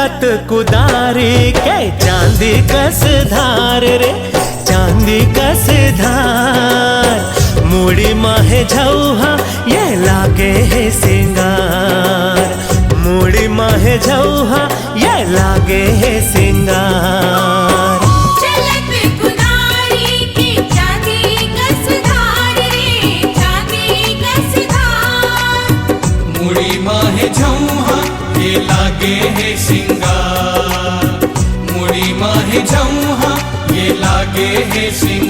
चलत कुदारी के चांदी कस धार रे, चांदी कस धार। मुड़ी माहे झौहा ये लागे है सिंगार, मुड़ी माहे झौहा ये लागे है सिंगार। चलत कुदारी के चांदी कस धार रे, चांदी कस धार। मुड़ी माहे झौहा ये लागे है सिंगार, मुड़ी माहे झौहा ये लागे है सिंगार।